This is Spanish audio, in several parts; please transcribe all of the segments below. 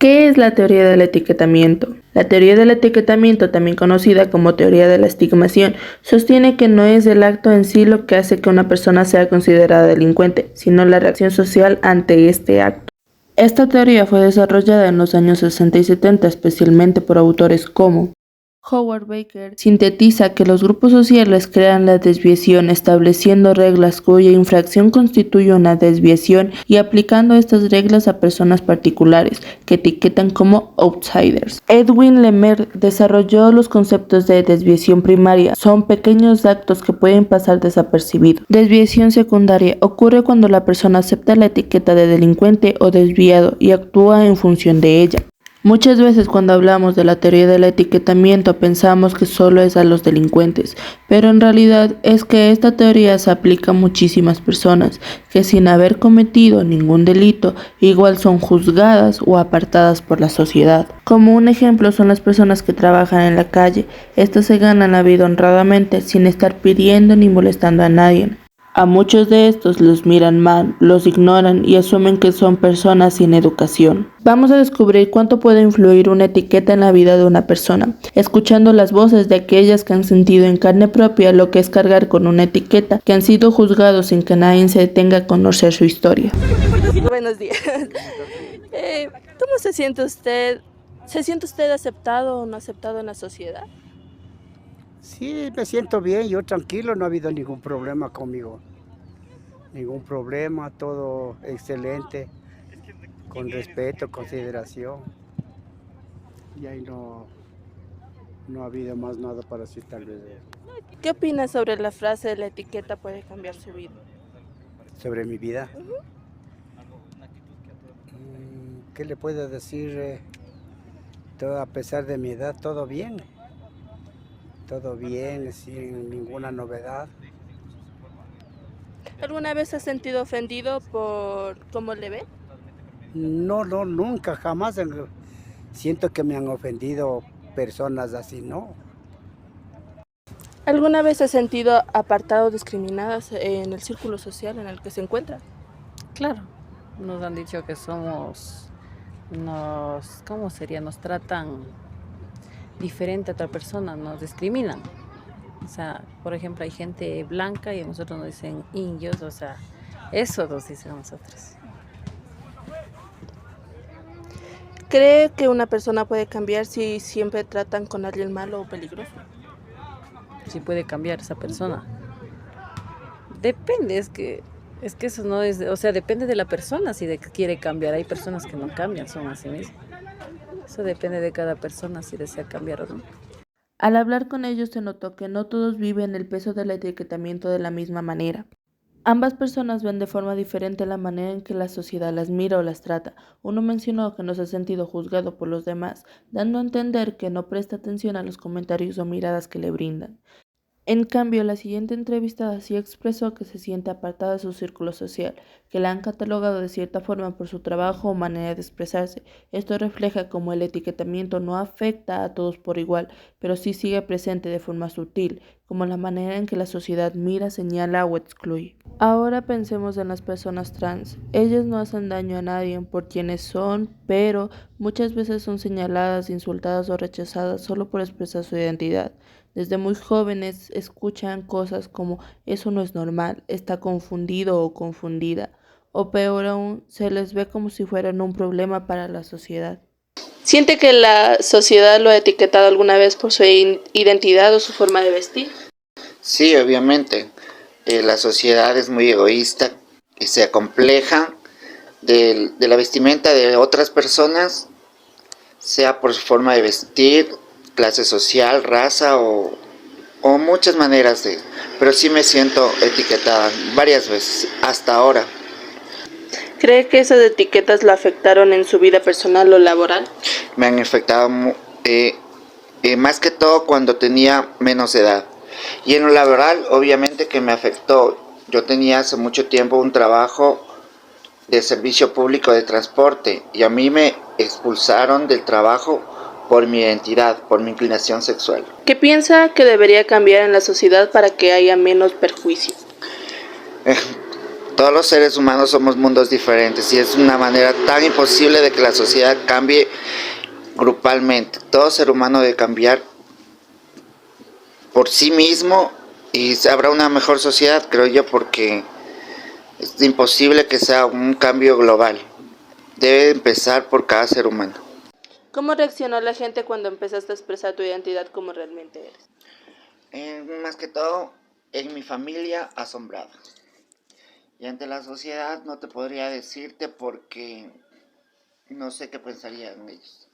¿Qué es la teoría del etiquetamiento? La teoría del etiquetamiento, también conocida como teoría de la estigmación, sostiene que no es el acto en sí lo que hace que una persona sea considerada delincuente, sino la reacción social ante este acto. Esta teoría fue desarrollada en los años 60 y 70, especialmente por autores como Howard Baker. Sintetiza que los grupos sociales crean la desviación estableciendo reglas cuya infracción constituye una desviación y aplicando estas reglas a personas particulares que etiquetan como outsiders. Edwin Lemire desarrolló los conceptos de desviación primaria. Son pequeños actos que pueden pasar desapercibidos. Desviación secundaria ocurre cuando la persona acepta la etiqueta de delincuente o desviado y actúa en función de ella. Muchas veces cuando hablamos de la teoría del etiquetamiento pensamos que solo es a los delincuentes, pero en realidad es que esta teoría se aplica a muchísimas personas que sin haber cometido ningún delito igual son juzgadas o apartadas por la sociedad. Como un ejemplo son las personas que trabajan en la calle. Estas se ganan la vida honradamente sin estar pidiendo ni molestando a nadie. A muchos de estos los miran mal, los ignoran y asumen que son personas sin educación. Vamos a descubrir cuánto puede influir una etiqueta en la vida de una persona, escuchando las voces de aquellas que han sentido en carne propia lo que es cargar con una etiqueta, que han sido juzgados sin que nadie se detenga a conocer su historia. Buenos días. ¿Cómo se siente usted? ¿Se siente usted aceptado o no aceptado en la sociedad? Sí, me siento bien, yo tranquilo, no ha habido ningún problema conmigo. Ningún problema, todo excelente, con respeto, consideración. Y ahí no ha habido más nada para decir tal vez ¿Qué opina sobre la frase la etiqueta puede cambiar su vida? sobre mi vida. ¿Qué le puedo decir? Todo, a pesar de mi edad, todo bien, sin ninguna novedad. ¿Alguna vez se ha sentido ofendido por cómo le ve? No, nunca, jamás siento que me han ofendido personas así, no. ¿Alguna vez se ha sentido apartado o discriminado en el círculo social en el que se encuentra? Claro, nos han dicho que ¿cómo sería? Nos tratan diferente a otra persona, nos discriminan. O sea, por ejemplo, hay gente blanca y a nosotros nos dicen indios, o sea, eso nos dicen a nosotros. ¿Cree que una persona puede cambiar si siempre tratan con alguien malo o peligroso? Si puede cambiar esa persona. Depende, es que eso no es, o sea, depende de la persona si de que quiere cambiar. Hay personas que no cambian, son así mismo. Eso depende de cada persona si desea cambiar o no. Al hablar con ellos se notó que no todos viven el peso del etiquetamiento de la misma manera. Ambas personas ven de forma diferente la manera en que la sociedad las mira o las trata. Uno mencionó que no se ha sentido juzgado por los demás, dando a entender que no presta atención a los comentarios o miradas que le brindan. En cambio, la siguiente entrevistada sí expresó que se siente apartada de su círculo social, que la han catalogado de cierta forma por su trabajo o manera de expresarse. Esto refleja cómo el etiquetamiento no afecta a todos por igual, pero sí sigue presente de forma sutil, como la manera en que la sociedad mira, señala o excluye. Ahora pensemos en las personas trans. Ellas no hacen daño a nadie por quienes son, pero muchas veces son señaladas, insultadas o rechazadas solo por expresar su identidad. Desde muy jóvenes escuchan cosas como eso no es normal, está confundido o confundida, o peor aún, se les ve como si fueran un problema para la sociedad. ¿Siente que la sociedad lo ha etiquetado alguna vez por su identidad o su forma de vestir? Sí, obviamente. La sociedad es muy egoísta y se acompleja de la vestimenta de otras personas, sea por su forma de vestir, clase social, raza o muchas maneras pero sí me siento etiquetada varias veces hasta ahora. ¿Cree que esas etiquetas lo afectaron en su vida personal o laboral? Me han afectado más que todo cuando tenía menos edad. Y en lo laboral, obviamente que me afectó. Yo tenía hace mucho tiempo un trabajo de servicio público de transporte y a mí me expulsaron del trabajo por mi identidad, por mi inclinación sexual. ¿Qué piensa que debería cambiar en la sociedad para que haya menos perjuicio? Todos los seres humanos somos mundos diferentes y es una manera tan imposible de que la sociedad cambie grupalmente. Todo ser humano debe cambiar por sí mismo y habrá una mejor sociedad, creo yo, porque es imposible que sea un cambio global. Debe empezar por cada ser humano. ¿Cómo reaccionó la gente cuando empezaste a expresar tu identidad como realmente eres? Más que todo, en mi familia, asombrada. Y ante la sociedad no te podría decirte porque no sé qué pensarían ellos.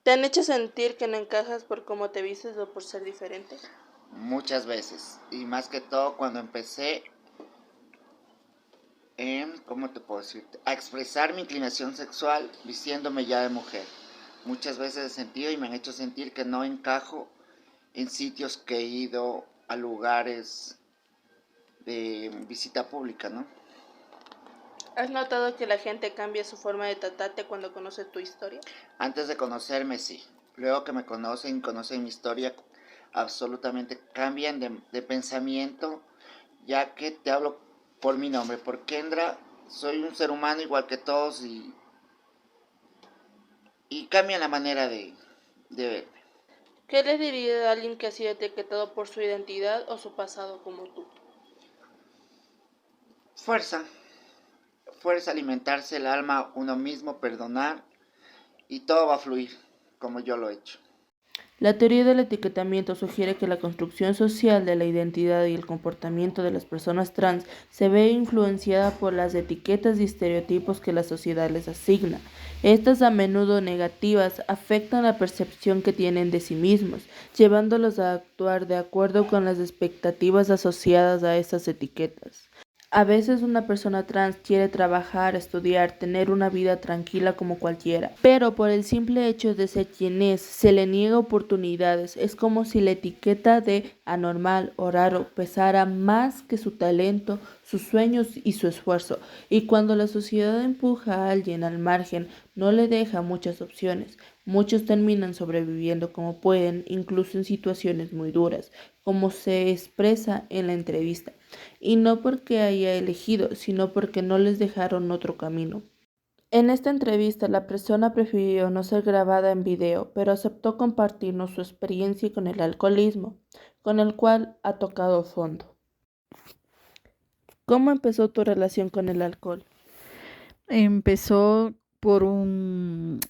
¿Te han hecho sentir que no encajas por cómo te vistes o por ser diferente? Muchas veces. Y más que todo cuando empecé, ¿cómo te puedo decirte? A expresar mi inclinación sexual vistiéndome ya de mujer. Muchas veces he sentido y me han hecho sentir que no encajo en sitios que he ido, a lugares de visita pública, ¿no? ¿Has notado que la gente cambia su forma de tratarte cuando conoce tu historia? Antes de conocerme, sí. Luego que me conocen mi historia, absolutamente cambian de pensamiento, ya que te hablo por mi nombre, por Kendra. Soy un ser humano igual que todos y cambian la manera de verme. ¿Qué le diría a alguien que ha sido etiquetado por su identidad o su pasado como tú? Fuerza alimentarse el alma uno mismo, perdonar y todo va a fluir como yo lo he hecho. La teoría del etiquetamiento sugiere que la construcción social de la identidad y el comportamiento de las personas trans se ve influenciada por las etiquetas y estereotipos que la sociedad les asigna. Estas, a menudo negativas, afectan la percepción que tienen de sí mismos, llevándolos a actuar de acuerdo con las expectativas asociadas a estas etiquetas. A veces una persona trans quiere trabajar, estudiar, tener una vida tranquila como cualquiera, pero por el simple hecho de ser quien es, se le niega oportunidades. Es como si la etiqueta de anormal o raro pesara más que su talento, sus sueños y su esfuerzo. Y cuando la sociedad empuja a alguien al margen, no le deja muchas opciones. Muchos terminan sobreviviendo como pueden, incluso en situaciones muy duras, como se expresa en la entrevista. Y no porque haya elegido, sino porque no les dejaron otro camino. En esta entrevista, la persona prefirió no ser grabada en video, pero aceptó compartirnos su experiencia con el alcoholismo, con el cual ha tocado fondo. ¿Cómo empezó tu relación con el alcohol? Empezó por una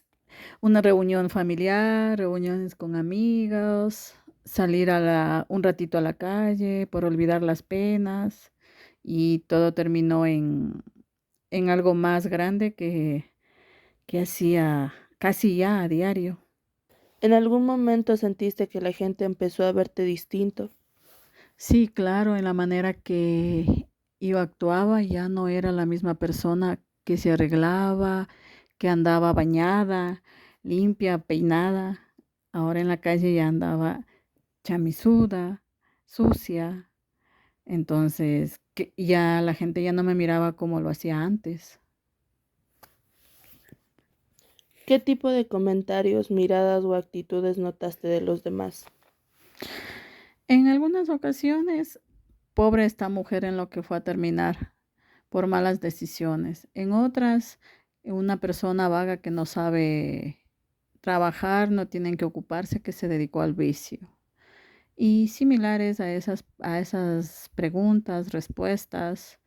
reunión familiar, reuniones con amigos, salir un ratito a la calle por olvidar las penas y todo terminó en algo más grande que hacía casi ya a diario. ¿En algún momento sentiste que la gente empezó a verte distinto? Sí, claro, en la manera que yo actuaba ya no era la misma persona que se arreglaba, que andaba bañada, limpia, peinada. Ahora en la calle ya andaba chamisuda, sucia. Entonces, ya la gente ya no me miraba como lo hacía antes. ¿Qué tipo de comentarios, miradas o actitudes notaste de los demás? En algunas ocasiones, pobre esta mujer en lo que fue a terminar por malas decisiones. En otras, una persona vaga que no sabe trabajar, no tienen que ocuparse, que se dedicó al vicio. Y similares a esas preguntas, respuestas,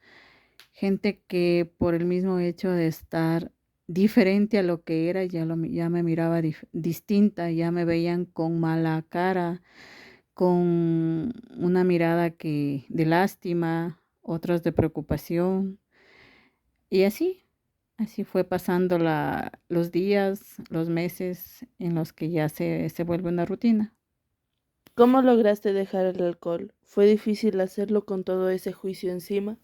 gente que por el mismo hecho de estar diferente a lo que era, ya me miraba distinta, ya me veían con mala cara, con una mirada de lástima, otras de preocupación. Y así fue pasando los días, los meses en los que ya se vuelve una rutina. ¿Cómo lograste dejar el alcohol? ¿Fue difícil hacerlo con todo ese juicio encima?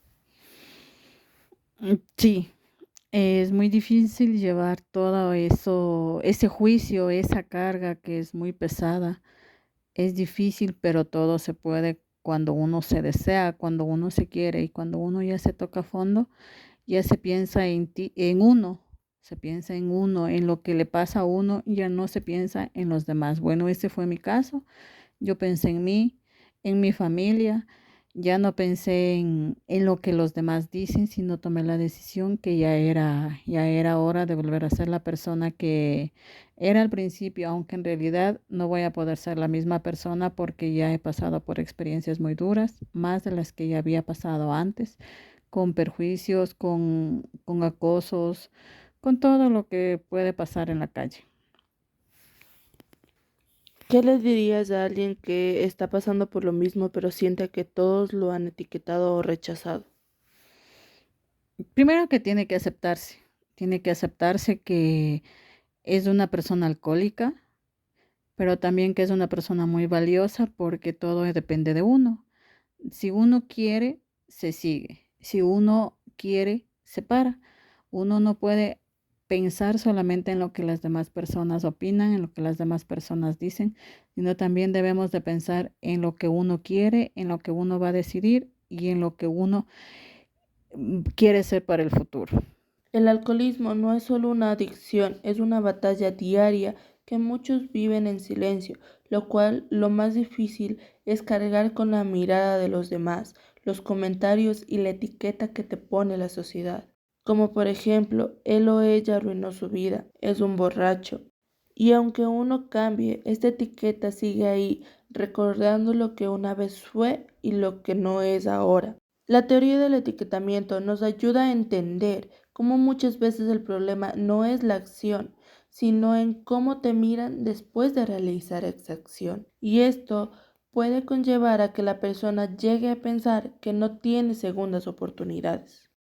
Sí, es muy difícil llevar todo eso, ese juicio, esa carga que es muy pesada. Es difícil, pero todo se puede cuando uno se desea, cuando uno se quiere y cuando uno ya se toca a fondo, ya se piensa en ti, en uno, se piensa en uno, en lo que le pasa a uno, y ya no se piensa en los demás. Bueno, ese fue mi caso. Yo pensé en mí, en mi familia Ya no pensé en lo que los demás dicen, sino tomé la decisión que ya era hora de volver a ser la persona que era al principio, aunque en realidad no voy a poder ser la misma persona porque ya he pasado por experiencias muy duras, más de las que ya había pasado antes, con perjuicios, con acosos, con todo lo que puede pasar en la calle. ¿Qué le dirías a alguien que está pasando por lo mismo pero siente que todos lo han etiquetado o rechazado? Primero que tiene que aceptarse que es una persona alcohólica, pero también que es una persona muy valiosa porque todo depende de uno. Si uno quiere, se sigue. Si uno quiere, se para. Uno no puede pensar solamente en lo que las demás personas opinan, en lo que las demás personas dicen, sino también debemos de pensar en lo que uno quiere, en lo que uno va a decidir y en lo que uno quiere ser para el futuro. El alcoholismo no es solo una adicción, es una batalla diaria que muchos viven en silencio, lo cual lo más difícil es cargar con la mirada de los demás, los comentarios y la etiqueta que te pone la sociedad. Como por ejemplo, él o ella arruinó su vida, es un borracho. Y aunque uno cambie, esta etiqueta sigue ahí, recordando lo que una vez fue y lo que no es ahora. La teoría del etiquetamiento nos ayuda a entender cómo muchas veces el problema no es la acción, sino en cómo te miran después de realizar esa acción. Y esto puede conllevar a que la persona llegue a pensar que no tiene segundas oportunidades.